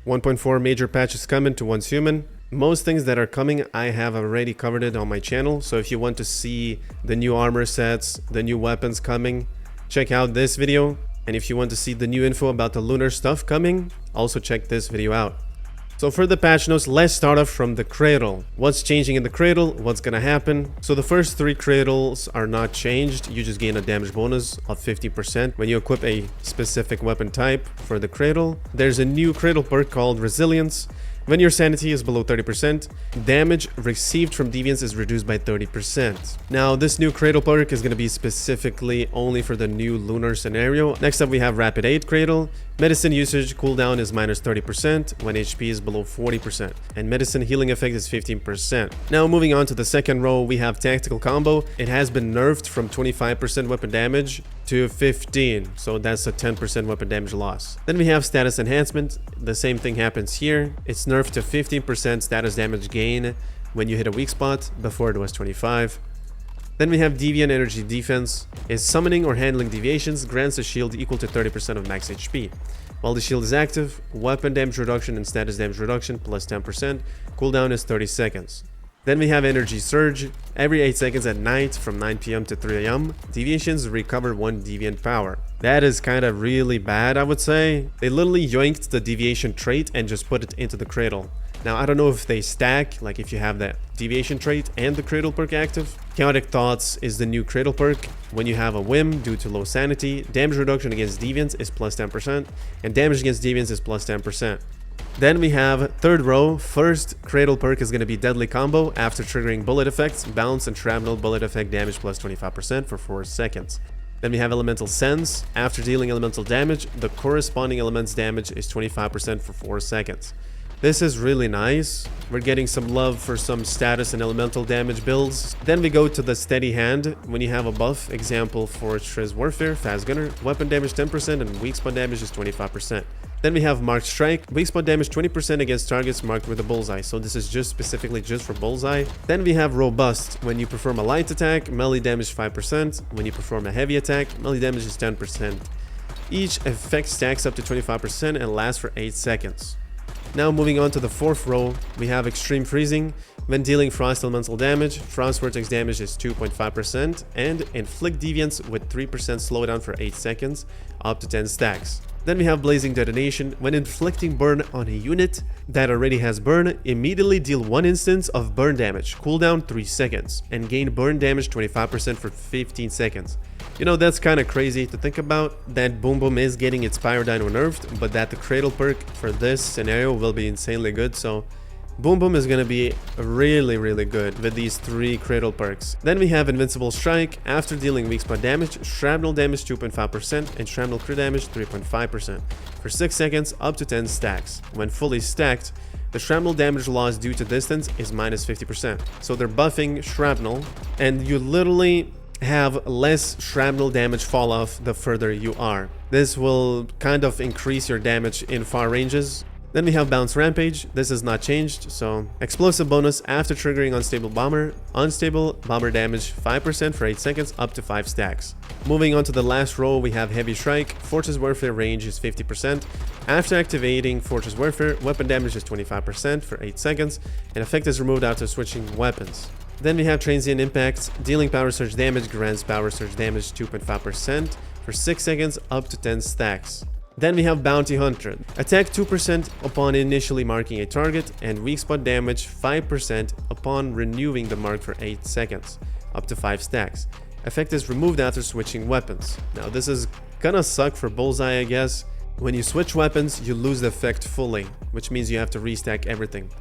1.4 major patches coming to Once Human. Most things that are coming, I have already covered it on my channel. So if you want to see the new armor sets, the new weapons coming, check out this video. And if you want to see the new info about the lunar stuff coming, also check this video out. So for the patch notes, let's start off from the cradle. What's changing in the cradle? What's gonna happen? So the first 3 cradles are not changed. You just gain a damage bonus of 50% when you equip a specific weapon type for the cradle. There's a new cradle perk called Resilience. When your sanity is below 30%, damage received from deviants is reduced by 30%. Now, this new cradle perk is going to be specifically only for the new lunar scenario. Next up, we have Rapid Aid Cradle. Medicine usage cooldown is minus 30% when HP is below 40%, and medicine healing effect is 15%. Now, moving on to the second row, we have Tactical Combo. It has been nerfed from 25% weapon damage to 15, so that's a 10% weapon damage loss. Then we have Status Enhancement. The same thing happens here. It's nerfed to 15% status damage gain when you hit a weak spot. Before it was 25. Then we have Deviant Energy Defense. Is summoning or handling deviations grants a shield equal to 30% of max HP. While the shield is active, weapon damage reduction and status damage reduction plus 10%. Cooldown is 30 seconds. Then we have Energy Surge. Every 8 seconds at night from 9 PM to 3 AM, deviations recover 1 deviant power. That is kind of really bad, I would say. They literally yoinked the deviation trait and just put it into the cradle. Now, I don't know if they stack, like if you have that deviation trait and the cradle perk active. Chaotic Thoughts is the new cradle perk. When you have a whim due to low sanity, damage reduction against deviants is plus 10%, and damage against deviants is plus 10%. Then we have third row. First cradle perk is going to be Deadly Combo. After triggering bullet effects, bounce and shrapnel bullet effect damage plus 25% for 4 seconds. Then we have Elemental Sense. After dealing elemental damage, the corresponding element's damage is 25% for 4 seconds. This is really nice. We're getting some love for some status and elemental damage builds. Then we go to the Steady Hand. When you have a buff, example Fortress Warfare, Fast Gunner, weapon damage 10% and weak spot damage is 25%. Then we have Marked Strike, weak spot damage 20% against targets marked with a bullseye, so this is just specifically just for bullseye. Then we have Robust. When you perform a light attack, melee damage 5%. When you perform a heavy attack, melee damage is 10%. Each effect stacks up to 25% and lasts for 8 seconds. Now moving on to the fourth row, we have Extreme Freezing. When dealing Frost Elemental damage, Frost Vortex damage is 2.5% and inflict deviants with 3% slowdown for 8 seconds, up to 10 stacks. Then we have Blazing Detonation. When inflicting burn on a unit that already has burn, immediately deal 1 instance of burn damage, cooldown 3 seconds, and gain burn damage 25% for 15 seconds. You know, that's kind of crazy to think about, that Boom Boom is getting its Pyrodino nerfed, but that the Cradle perk for this scenario will be insanely good, so Boom Boom is going to be really good with these 3 Cradle perks. Then we have Invincible Strike. After dealing weak spot damage, shrapnel damage 2.5% and shrapnel crit damage 3.5% for 6 seconds up to 10 stacks. When fully stacked, the shrapnel damage loss due to distance is minus 50%. So they're buffing shrapnel, and you literally have less shrapnel damage fall off the further you are. This will kind of increase your damage in far ranges. Then we have Bounce Rampage. This is not changed, so explosive bonus after triggering Unstable Bomber. Unstable Bomber damage 5% for 8 seconds up to 5 stacks. Moving on to the last row, we have Heavy Strike. Fortress Warfare range is 50%. After activating Fortress Warfare, weapon damage is 25% for 8 seconds, and effect is removed after switching weapons. Then we have Transient Impact. Dealing Power Surge damage grants Power Surge damage 2.5% for 6 seconds up to 10 stacks. Then we have Bounty Hunter. Attack 2% upon initially marking a target, and weak spot damage 5% upon renewing the mark for 8 seconds, up to 5 stacks. Effect is removed after switching weapons. Now this is gonna suck for Bullseye, I guess. When you switch weapons, you lose the effect fully, which means you have to restack everything.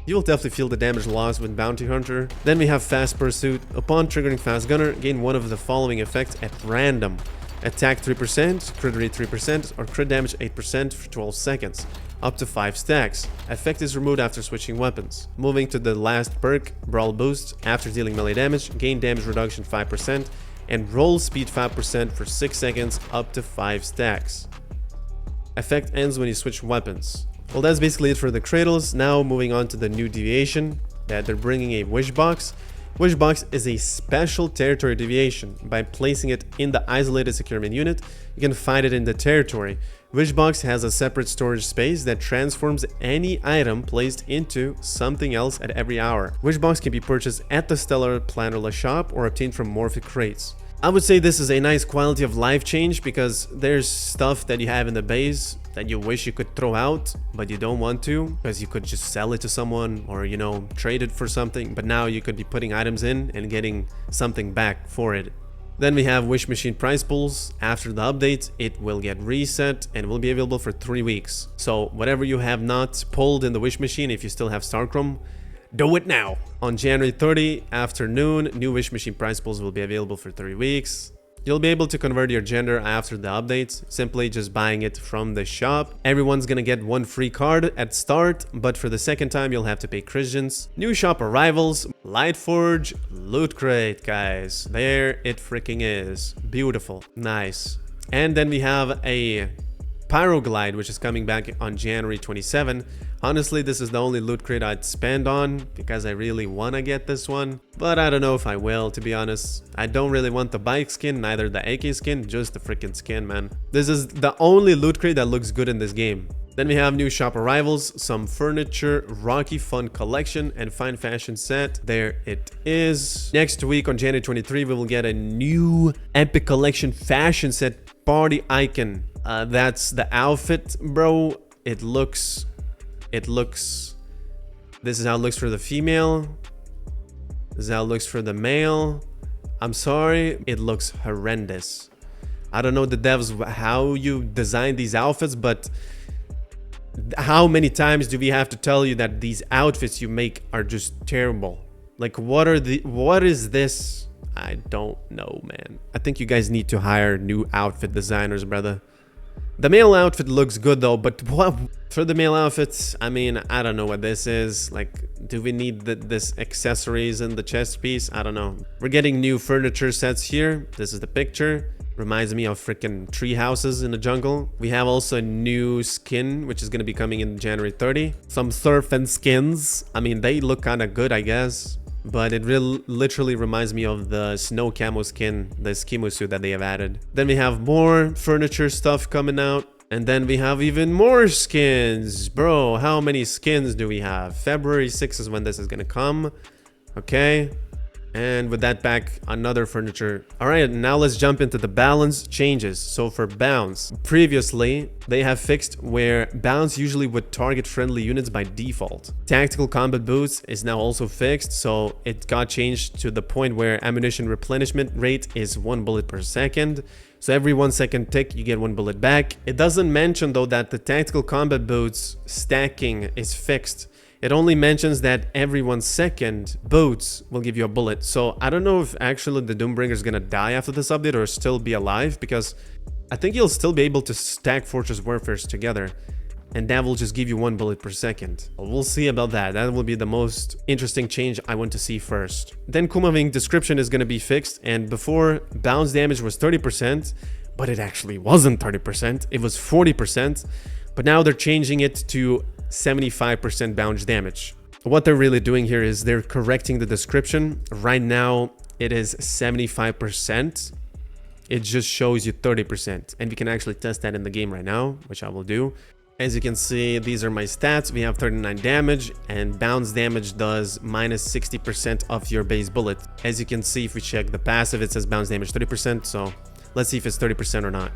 You will definitely feel the damage loss with Bounty Hunter. Then we have Fast Pursuit. Upon triggering Fast Gunner, gain one of the following effects at random. Attack 3%, crit rate 3%, or crit damage 8% for 12 seconds, up to 5 stacks. Effect is removed after switching weapons. Moving to the last perk, Brawl Boost. After dealing melee damage, gain damage reduction 5%, and roll speed 5% for 6 seconds, up to 5 stacks. Effect ends when you switch weapons. Well, that's basically it for the cradles. Now moving on to the new deviation, that they're bringing a wish box. Wish box is a special territory deviation. By placing it in the isolated securement unit, you can find it in the territory. Wishbox has a separate storage space that transforms any item placed into something else at every hour. Wishbox can be purchased at the Stellar Plannerless shop or obtained from Morphic crates. I would say this is a nice quality of life change because there's stuff that you have in the base that you wish you could throw out, but you don't want to because you could just sell it to someone or, you know, trade it for something. But now you could be putting items in and getting something back for it. Then we have Wish Machine price pools. After the update, it will get reset and will be available for 3 weeks. So whatever you have not pulled in the Wish Machine, if you still have Starchrome, do it now. On January 30 afternoon, new Wish Machine price pools will be available for 3 weeks. You'll be able to convert your gender after the update, simply just buying it from the shop. Everyone's gonna get 1 free card at start, but for the second time you'll have to pay Christians. New shop arrivals, Lightforge, Loot Crate, guys. There it freaking is. Beautiful, nice. And then we have a Pyroglide, which is coming back on January 27. Honestly, this is the only loot crate I'd spend on because I really want to get this one, but I don't know if I will, to be honest. I don't really want the bike skin, neither the AK skin, just the freaking skin, man. This is the only loot crate that looks good in this game. Then we have new shop arrivals, some furniture, Rocky Fun collection, and fine fashion set. There it is. Next week on January 23, we will get a new epic collection fashion set party icon. That's the outfit, bro. This is how it looks for the female. This is how it looks for the male. I'm sorry, it looks horrendous. I don't know the devs how you design these outfits, but how many times do we have to tell you that these outfits you make are just terrible? Like, what is this? I don't know, man. I think you guys need to hire new outfit designers, brother. The male outfit looks good though, but what for the male outfits? I mean, I don't know what this is. Like, do we need this accessories in the chest piece? I don't know. We're getting new furniture sets here. This is the picture. Reminds me of freaking tree houses in the jungle. We have also a new skin, which is going to be coming in January 30. Some surfing skins. I mean, they look kind of good, I guess. But it literally reminds me of the snow camo skin, the Eskimo suit that they have added. Then we have more furniture stuff coming out. And then we have even more skins. Bro, how many skins do we have? February 6th is when this is going to come. Okay. And with that back, another furniture. All right, now let's jump into the balance changes. So for bounce, previously they have fixed where bounce usually would target friendly units by default. Tactical combat boots is now also fixed, so it got changed to the point where ammunition replenishment rate is 1 bullet per second. So every 1 second tick, you get 1 bullet back. It doesn't mention though that the tactical combat boots stacking is fixed. It only mentions that every 1 second boots will give you a bullet. So I don't know if actually the Doombringer is gonna die after this update or still be alive, because I think you'll still be able to stack Fortress Warfares together, and that will just give you 1 bullet per second. We'll see about that. That will be the most interesting change I want to see first. Then Kumaving description is gonna be fixed, and before bounce damage was 30%, but it actually wasn't 30%, it was 40%. But now they're changing it to 75% bounce damage. What they're really doing here is they're correcting the description. Right now it is 75%. It just shows you 30%, and we can actually test that in the game right now, which I will do. As you can see, these are my stats. We have 39 damage, and bounce damage does minus 60% of your base bullet. As you can see, if we check the passive, it says bounce damage 30%. So let's see if it's 30% or not.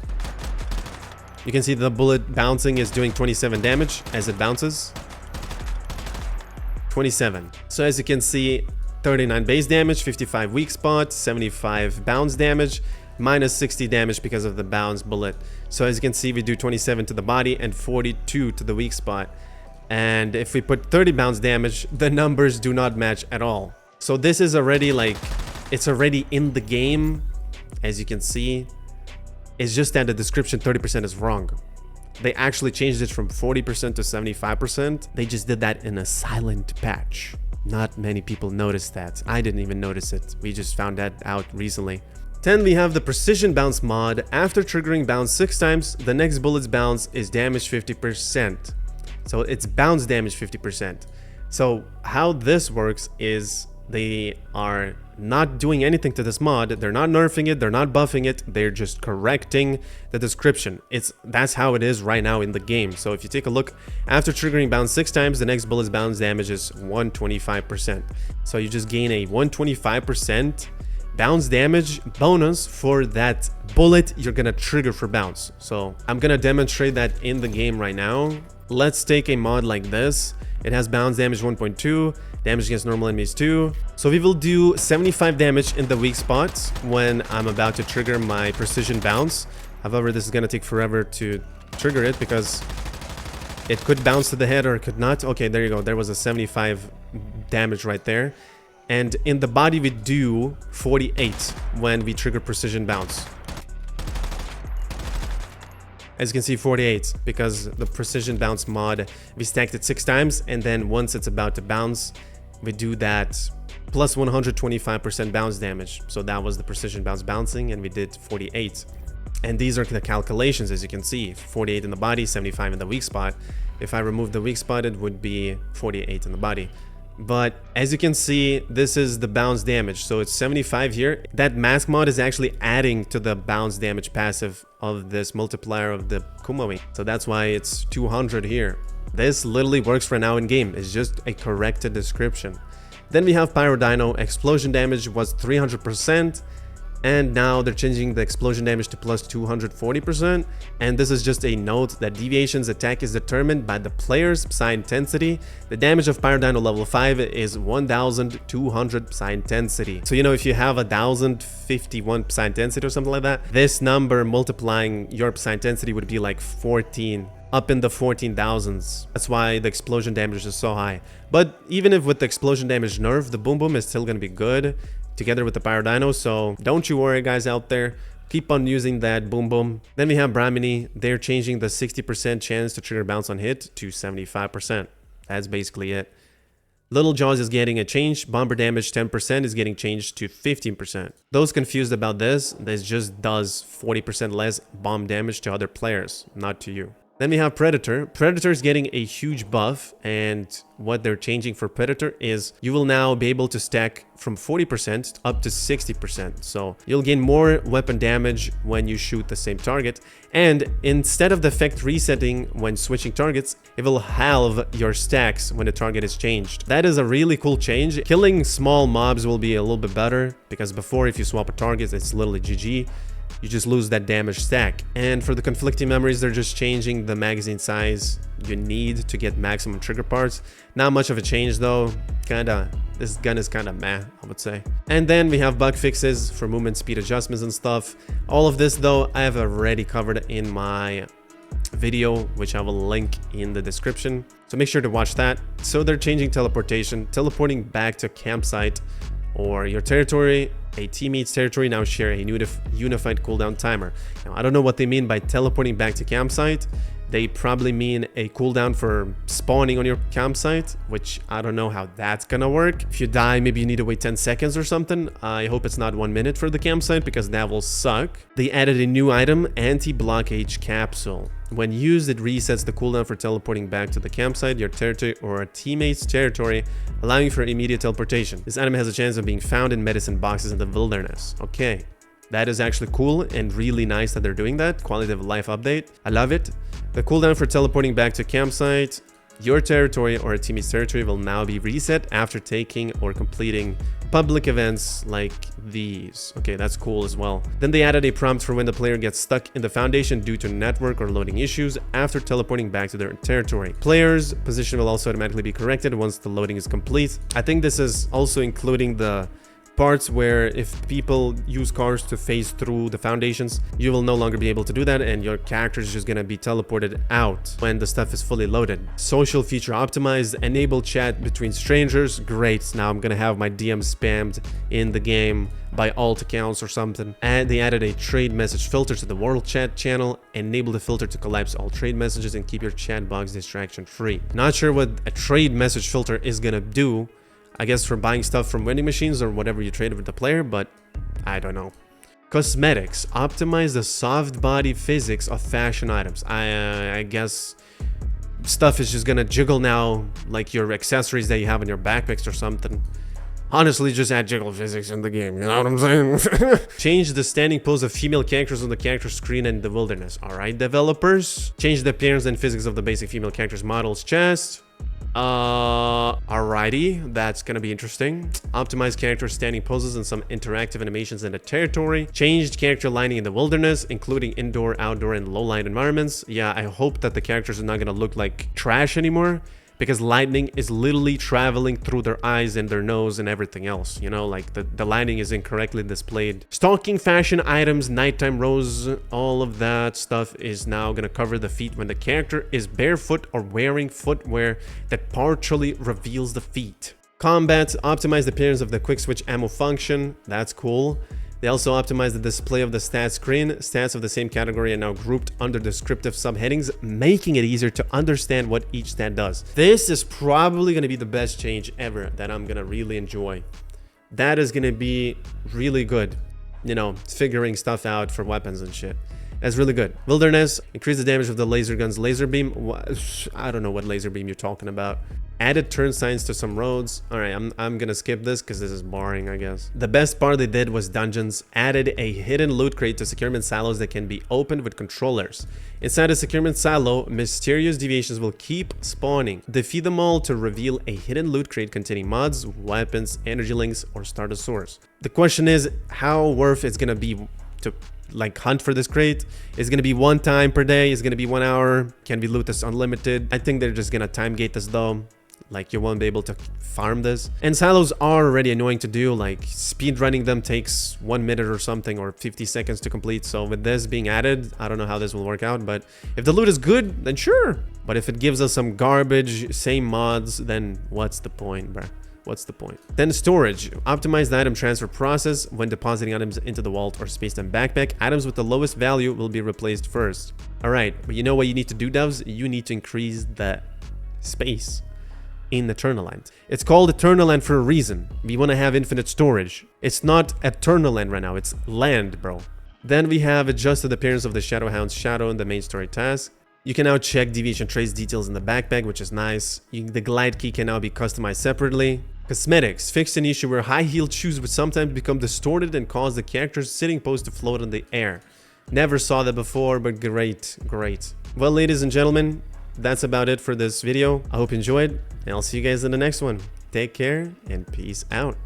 You can see the bullet bouncing is doing 27 damage as it bounces. 27. So as you can see, 39 base damage, 55 weak spot, 75 bounce damage, minus 60 damage because of the bounce bullet. So as you can see, we do 27 to the body and 42 to the weak spot. And if we put 30 bounce damage, the numbers do not match at all. So this is already like, it's already in the game, as you can see. It's just that the description 30% is wrong. They actually changed it from 40% to 75%. They just did that in a silent patch. Not many people noticed that. I didn't even notice it. We just found that out recently. 10, we have the precision bounce mod. After triggering bounce 6 times, the next bullet's bounce is damage 50%. So it's bounce damage 50%. So how this works is they are not doing anything to this mod. They're not nerfing it, they're not buffing it, they're just correcting the description. That's how it is right now in the game. So if you take a look, after triggering bounce 6 times, the next bullet's bounce damage is 125%. So you just gain a 125% bounce damage bonus for that bullet you're gonna trigger for bounce. So I'm gonna demonstrate that in the game right now. Let's take a mod like this. It has bounce damage 1.2, damage against normal enemies 2. So we will do 75 damage in the weak spots when I'm about to trigger my precision bounce. However, this is gonna take forever to trigger it because it could bounce to the head or it could not. Okay, there you go. There was a 75 damage right there. And in the body, we do 48 when we trigger precision bounce. As you can see, 48, because the precision bounce mod, we stacked it 6 times, and then once it's about to bounce, we do that plus 125% bounce damage. So that was the precision bounce bouncing, and we did 48. And these are the calculations, as you can see, 48 in the body, 75 in the weak spot. If I remove the weak spot, it would be 48 in the body. But as you can see, this is the bounce damage, so it's 75 here. That mask mod is actually adding to the bounce damage passive of this multiplier of the Kumawi, so that's why it's 200 here. This literally works for now in game. It's just a corrected description. Then we have Pyro Dino. Explosion damage was 300%. And now they're changing the explosion damage to plus 240%. And this is just a note that Deviation's attack is determined by the player's psi intensity. The damage of Pyro Dino level 5 is 1200 psi intensity. So, you know, if you have 1051 psi intensity or something like that, this number multiplying your psi intensity would be like 14, up in the 14,000s. That's why the explosion damage is so high. But even if with the explosion damage nerf, the Boom Boom is still gonna be good together with the Pyro Dino, so don't you worry, guys out there. Keep on using that Boom Boom. Then we have Brahmini. They're changing the 60% chance to trigger bounce on hit to 75%. That's basically it. Little Jaws is getting a change. Bomber damage 10% is getting changed to 15%. Those confused about this just does 40% less bomb damage to other players, not to you. Then we have Predator. Predator is getting a huge buff, and what they're changing for Predator is you will now be able to stack from 40% up to 60%. So you'll gain more weapon damage when you shoot the same target. And instead of the effect resetting when switching targets, it will halve your stacks when the target is changed. That is a really cool change. Killing small mobs will be a little bit better, because before, if you swap a target, it's literally GG. You just lose that damage stack. And for the conflicting memories, they're just changing the magazine size you need to get maximum trigger parts. Not much of a change though. This gun is kinda meh, I would say. And then we have bug fixes for movement speed adjustments and stuff. All of this though, I have already covered in my video, which I will link in the description. So make sure to watch that. So they're changing teleportation, teleporting back to campsite or your territory. A teammate's territory now share a unified cooldown timer. Now, I don't know what they mean by teleporting back to campsite. They probably mean a cooldown for spawning on your campsite, which I don't know how that's gonna work. If you die, maybe you need to wait 10 seconds or something. I hope it's not 1 minute for the campsite, because that will suck. They added a new item, anti-blockage capsule. When used, it resets the cooldown for teleporting back to the campsite, your territory, or a teammate's territory, allowing for immediate teleportation. This item has a chance of being found in medicine boxes in the wilderness. Okay, that is actually cool and really nice that they're doing that. Quality of life update. I love it. The cooldown for teleporting back to campsite, your territory, or a teammate's territory will now be reset after taking or completing public events like these. Okay, that's cool as well. Then they added a prompt for when the player gets stuck in the foundation due to network or loading issues after teleporting back to their territory. Players' position will also automatically be corrected once the loading is complete. I think this is also including the parts where if people use cars to phase through the foundations, you will no longer be able to do that, and your character is just gonna be teleported out when the stuff is fully loaded. Social feature optimized, enable chat between strangers. Great, now I'm gonna have my DM spammed in the game by alt accounts or something. And they added a trade message filter to the world chat channel. Enable the filter to collapse all trade messages and keep your chat box distraction free. Not sure what a trade message filter is gonna do. I guess for buying stuff from vending machines or whatever you trade with the player, but I don't know. Cosmetics. Optimize the soft body physics of fashion items. I guess stuff is just gonna jiggle now, like your accessories that you have in your backpacks or something. Honestly, just add jiggle physics in the game, you know what I'm saying? Change the standing pose of female characters on the character screen in the wilderness. Alright, developers. Change the appearance and physics of the basic female characters model's chest. Alrighty, that's gonna be interesting. Optimize character standing poses and some interactive animations in the territory. Changed character lighting in the wilderness, including indoor, outdoor, and low light environments. Yeah, I hope that the characters are not gonna look like trash anymore, because lightning is literally traveling through their eyes and their nose and everything else, you know, like the lighting is incorrectly displayed. Stalking fashion items, nighttime rose, all of that stuff is now gonna cover the feet when the character is barefoot or wearing footwear that partially reveals the feet. Combat, optimize the appearance of the quick switch ammo function, that's cool. They also optimized the display of the stats screen. Stats of the same category are now grouped under descriptive subheadings, making it easier to understand what each stat does. This is probably going to be the best change ever that I'm going to really enjoy. That is going to be really good, you know, figuring stuff out for weapons and shit. That's really good. Wilderness, increase the damage of the laser gun's laser beam. I don't know what laser beam you're talking about. Added turn signs to some roads. All right, I'm gonna skip this because this is boring, I guess. The best part they did was dungeons. Added a hidden loot crate to securement silos that can be opened with controllers. Inside a securement silo, mysterious deviations will keep spawning. Defeat them all to reveal a hidden loot crate containing mods, weapons, energy links, or starter source. The question is how worth it's gonna be to like hunt for this crate. Is gonna be one time per day, is gonna be 1 hour, can be looted unlimited. I think they're just gonna time gate this though. Like you won't be able to farm this. And silos are already annoying to do, like speed running them takes 1 minute or something, or 50 seconds to complete. So with this being added, I don't know how this will work out, but if the loot is good, then sure. But if it gives us some garbage, same mods, then what's the point, bruh? What's the point? Then storage. Optimize the item transfer process. When depositing items into the vault or space time backpack, items with the lowest value will be replaced first. All right, but you know what you need to do, devs? You need to increase the space in Eternal Land. It's called Eternal Land for a reason. We want to have infinite storage. It's not Eternal Land right now, it's land, bro. Then we have adjusted the appearance of the Shadowhound's shadow in the main story task. You can now check deviation trace details in the backpack, which is nice. The glide key can now be customized separately. Cosmetics. Fixed an issue where high-heeled shoes would sometimes become distorted and cause the character's sitting pose to float in the air. Never saw that before, but great, great. Well, ladies and gentlemen, that's about it for this video. I hope you enjoyed, and I'll see you guys in the next one. Take care, and peace out.